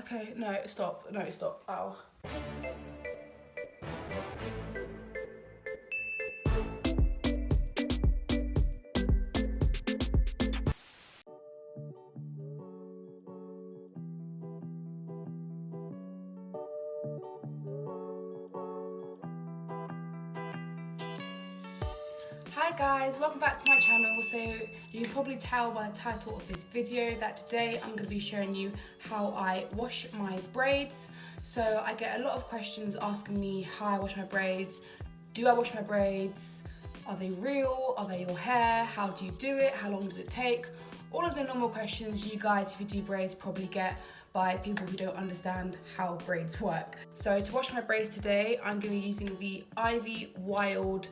Okay, no, stop. No, stop. Ow. Hi guys, welcome back to my channel. So you can probably tell by the title of this video that today I'm going to be showing you how I wash my braids. So I get a lot of questions asking me how I wash my braids. Do I wash my braids? Are they real? Are they your hair? How do you do it? How long did it take? All of the normal questions you guys, if you do braids, probably get by people who don't understand how braids work. So to wash my braids today, I'm going to be using the Ivy Wild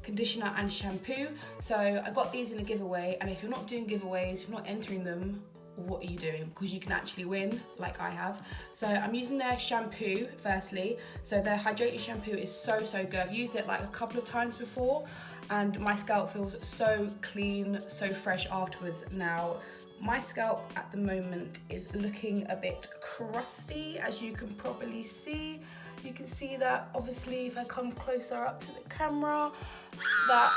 conditioner and shampoo. So I got these in a giveaway, and if you're not doing giveaways, if you're not entering them, what are you doing? Because you can actually win, like I have. So I'm using their shampoo firstly. So their hydrating shampoo is so good. I've used it like a couple of times before, and my scalp feels so clean, so fresh afterwards. Now my scalp at the moment is looking a bit crusty, as you can probably see. You can see that obviously if I come closer up to the camera, that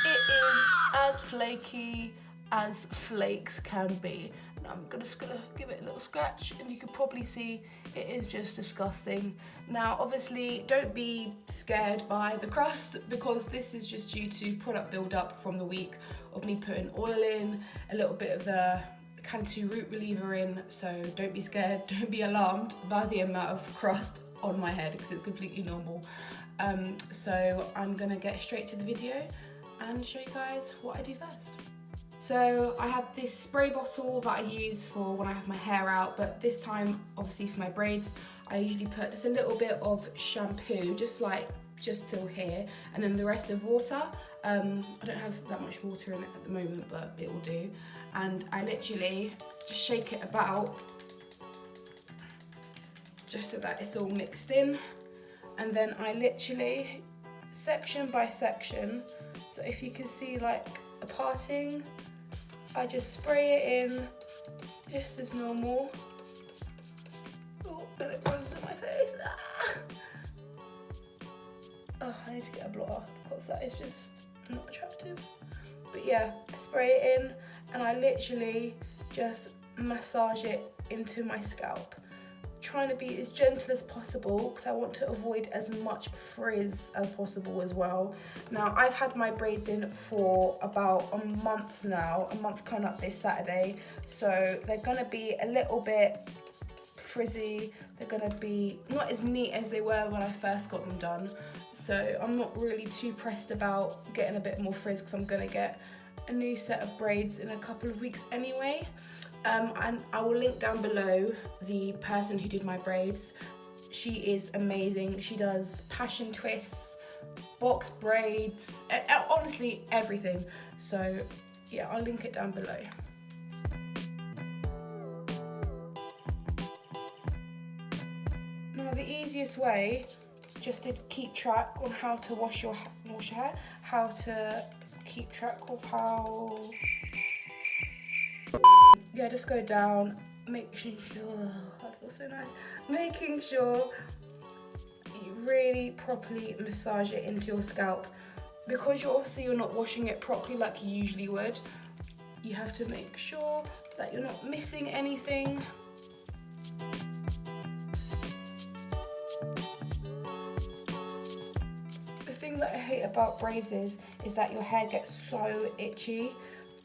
it is as flaky as flakes can be. Now I'm just gonna give it a little scratch, and you can probably see it is just disgusting. Now obviously don't be scared by the crust, because this is just due to product build-up from the week of me putting oil in, a little bit of the Cantu root reliever in. So don't be scared, don't be alarmed by the amount of crust on my head, because it's completely normal. So I'm gonna get straight to the video and show you guys what I do first. So I have this spray bottle that I use for when I have my hair out, but this time obviously for my braids I usually put just a little bit of shampoo, just till here, and then the rest of water. I don't have that much water in it at the moment, but it will do. And I literally just shake it about, just so that it's all mixed in. And then I literally, section by section, so if you can see like a parting, I just spray it in just as normal. Oh, then it runs in my face. Ah! Oh, I need to get a blotter because that is just not attractive. But yeah, I spray it in and I literally just massage it into my scalp, trying to be as gentle as possible because I want to avoid as much frizz as possible as well. Now I've had my braids in for about a month now, a month coming up this Saturday, so they're gonna be a little bit frizzy. They're gonna be not as neat as they were when I first got them done, so I'm not really too pressed about getting a bit more frizz because I'm gonna get a new set of braids in a couple of weeks anyway. And I will link down below the person who did my braids. She is amazing. She does passion twists, box braids, and honestly everything. So yeah, I'll link it down below. Now the easiest way, just to keep track on how to wash your hair, how to keep track of how. Yeah, just go down, making sure, that feels so nice, making sure you really properly massage it into your scalp. Because you're not washing it properly like you usually would, you have to make sure that you're not missing anything. The thing that I hate about braids is that your hair gets so itchy,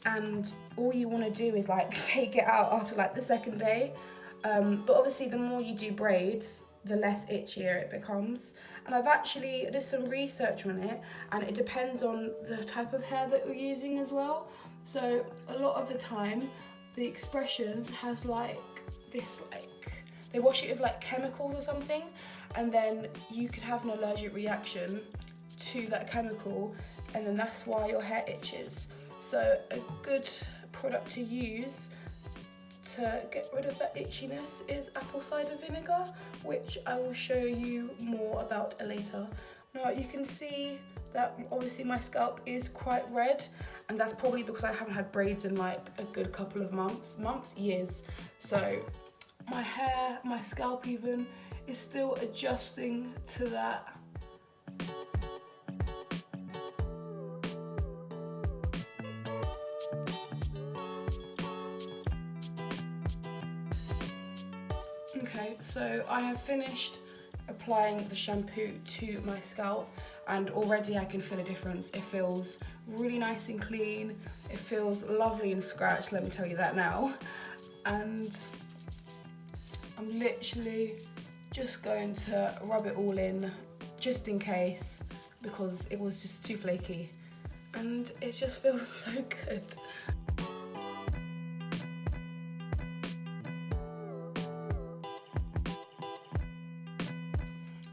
and all you want to do is like take it out after like the second day. But obviously the more you do braids, the less itchier it becomes. And I've actually did some research on it, and it depends on the type of hair that you're using as well. So a lot of the time the expression has like this, like they wash it with like chemicals or something, and then you could have an allergic reaction to that chemical, and then that's why your hair itches. So a good product to use to get rid of that itchiness is apple cider vinegar, which I will show you more about later. Now you can see that obviously my scalp is quite red, and that's probably because I haven't had braids in like a good couple of months, years. So my hair, my scalp even, is still adjusting to that. Okay, so I have finished applying the shampoo to my scalp and already I can feel a difference. It feels really nice and clean. It feels lovely and scratched, let me tell you that now. And I'm literally just going to rub it all in just in case, because it was just too flaky and it just feels so good.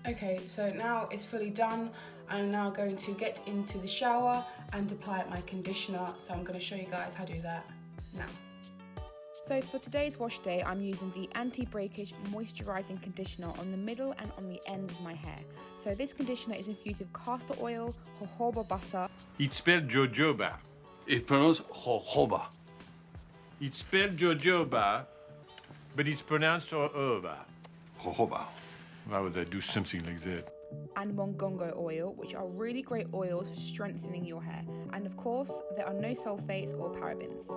Okay, so now it's fully done. I'm now going to get into the shower and apply my conditioner. So I'm going to show you guys how to do that now. So for today's wash day, I'm using the anti-breakage moisturising conditioner on the middle and on the ends of my hair. So this conditioner is infused with castor oil, jojoba butter. It's spelled jojoba. It's pronounced jojoba. It's spelled jojoba, but it's pronounced jojoba. Jojoba. Why would I do something like that? And mongongo oil, which are really great oils for strengthening your hair. And of course, there are no sulfates or parabens.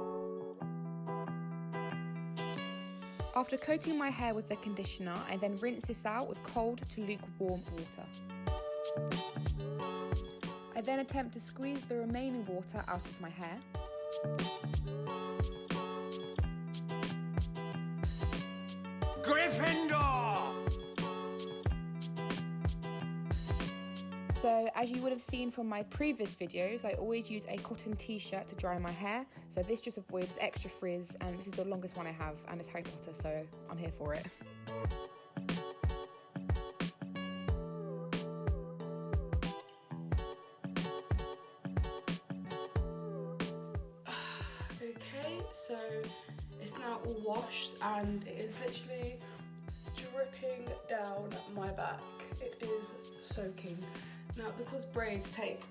After coating my hair with the conditioner, I then rinse this out with cold to lukewarm water. I then attempt to squeeze the remaining water out of my hair. Gryffindor! So as you would have seen from my previous videos, I always use a cotton t-shirt to dry my hair. So this just avoids extra frizz, and this is the longest one I have, and it's Harry Potter, so I'm here for it. Okay, so it's now all washed and it is literally dripping down my back. It is soaking. Now, because braids take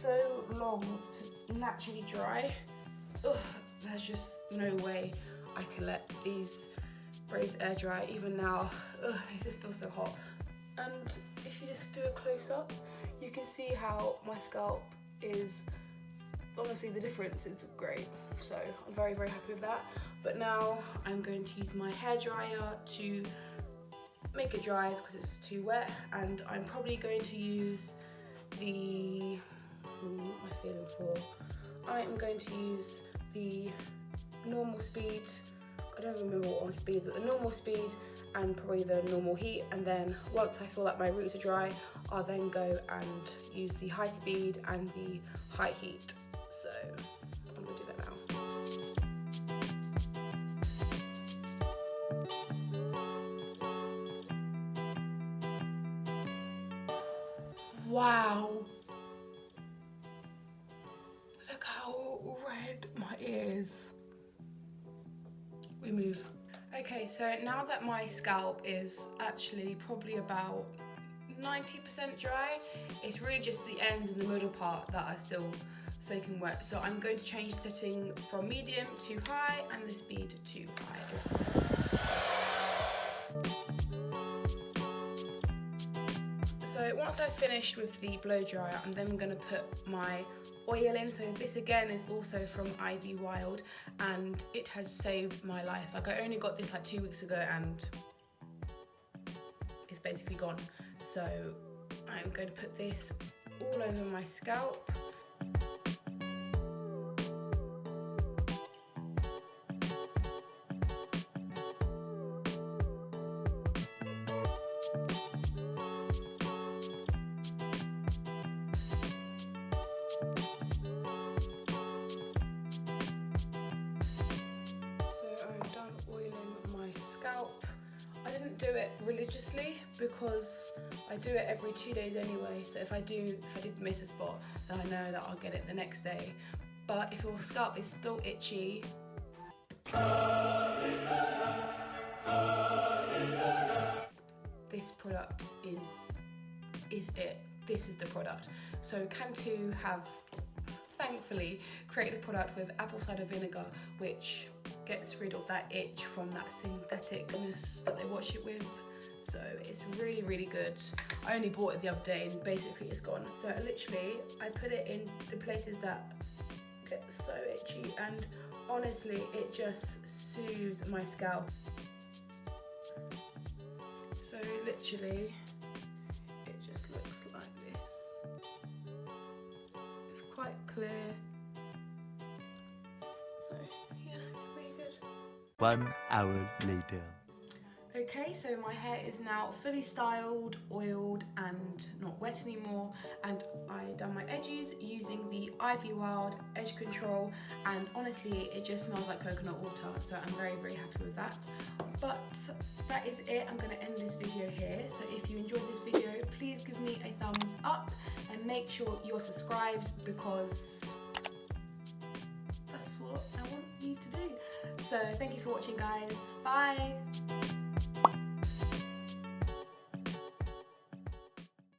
so long to naturally dry, there's just no way I can let these braids air dry. Even now, they just feel so hot. And if you just do a close up, you can see how my scalp is, honestly the difference is great. So I'm very, very happy with that. But now I'm going to use my hairdryer to make it dry because it's too wet, and I'm probably going to use the, what am I feeling for? I am going to use the normal speed, I don't remember what my speed, but the normal speed and probably the normal heat, and then once I feel like my roots are dry, I'll then go and use the high speed and the high heat. So I'm gonna do that now. Wow, look how red my ear is. We move. Okay, so now that my scalp is actually probably about 90% dry, it's really just the ends and the middle part that are still soaking wet. So I'm going to change the setting from medium to high and the speed to high as well. So once I've finished with the blow dryer, I'm then going to put my oil in. So this again is also from Ivy Wild, and it has saved my life. Like, I only got this like 2 weeks ago and it's basically gone. So I'm going to put this all over my scalp. I didn't do it religiously because I do it every 2 days anyway, so if I did miss a spot, then I know that I'll get it the next day. But if your scalp is still itchy, this product is it. This is the product. So Cantu have thankfully created a product with apple cider vinegar, which gets rid of that itch from that syntheticness that they wash it with. So it's really, really good. I only bought it the other day and basically it's gone. So I put it in the places that get so itchy, and honestly it just soothes my scalp. So literally it just looks like this. It's quite clear. So yeah, really good. 1 hour later. Okay, so my hair is now fully styled, oiled and not wet anymore, and I done my edges using the Ivy Wild edge control, and honestly it just smells like coconut water, so I'm very, very happy with that. But that is it. I'm going to end this video here. So if you enjoyed this video, please give me a thumbs up and make sure you're subscribed, because that's what I want you to do. So thank you for watching, guys. Bye.